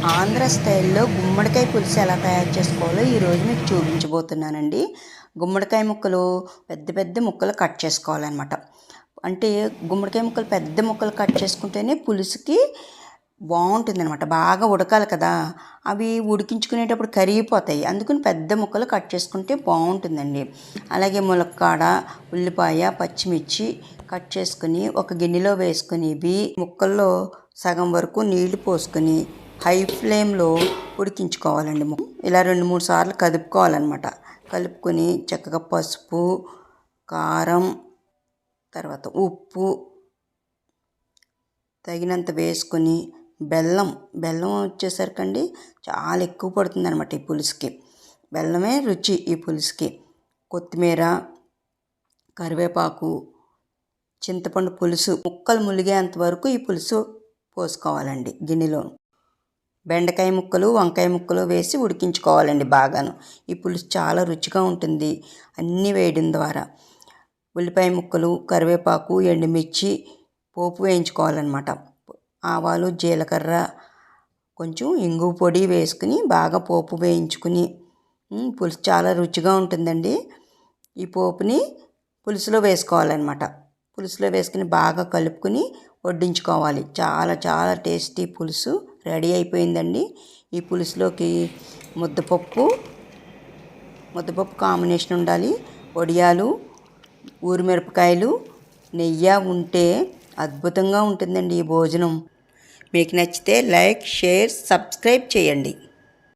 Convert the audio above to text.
ఆంధ్ర స్టైల్లో గుమ్మడికాయ పులుసు ఎలా తయారు చేసుకోవాలో ఈరోజు మీకు చూపించబోతున్నానండి. గుమ్మడికాయ ముక్కలు పెద్ద పెద్ద ముక్కలు కట్ చేసుకోవాలన్నమాట. అంటే గుమ్మడికాయ ముక్కలు పెద్ద ముక్కలు కట్ చేసుకుంటేనే పులుసుకి బాగుంటుందన్నమాట. బాగా ఉడకాలి కదా, అవి ఉడికించుకునేటప్పుడు కరిగిపోతాయి. అందుకని పెద్ద ముక్కలు కట్ చేసుకుంటే బాగుంటుందండి. అలాగే ములక్కాడ, ఉల్లిపాయ, పచ్చిమిర్చి కట్ చేసుకుని ఒక గిన్నెలో వేసుకుని ఇవి ముక్కల్లో సగం వరకు నీళ్లు పోసుకొని హై ఫ్లేమ్లో ఉడికించుకోవాలండి. ఇలా 2-3 సార్లు కలుపుకోవాలన్నమాట. కలుపుకొని చక్కగా పసుపు, కారం, తర్వాత ఉప్పు తగినంత వేసుకొని బెల్లం వచ్చేసరికండి చాలా ఎక్కువ పడుతుంది అనమాట ఈ పులుసుకి. బెల్లమే రుచి ఈ పులుసుకి. కొత్తిమీర, కరివేపాకు, చింతపండు పులుసు ముక్కలు ములిగేంత వరకు ఈ పులుసు పోసుకోవాలండి గిన్నెలో. బెండకాయ ముక్కలు, వంకాయ ముక్కలు వేసి ఉడికించుకోవాలండి బాగాను. ఈ పులుసు చాలా రుచిగా ఉంటుంది అన్నీ వేయడం ద్వారా. ఉల్లిపాయ ముక్కలు, కరివేపాకు, ఎండుమిర్చి పోపు వేయించుకోవాలన్నమాట. ఆవాలు, జీలకర్ర, కొంచెం ఇంగువ పొడి వేసుకుని బాగా పోపు వేయించుకుని పులుసు చాలా రుచిగా ఉంటుందండి. ఈ పోపుని పులుసులో వేసుకోవాలన్నమాట. పులుసులో వేసుకుని బాగా కలుపుకుని వడ్డించుకోవాలి. చాలా చాలా టేస్టీ పులుసు రెడీ అయిపోయిందండి. ఈ పులుసులోకి ముద్దపప్పు కాంబినేషన్ ఉండాలి. వడియాలు, ఊరిమిరపకాయలు, నెయ్యి ఉంటే అద్భుతంగా ఉంటుందండి ఈ భోజనం. మీకు నచ్చితే లైక్, షేర్, సబ్స్క్రైబ్ చేయండి.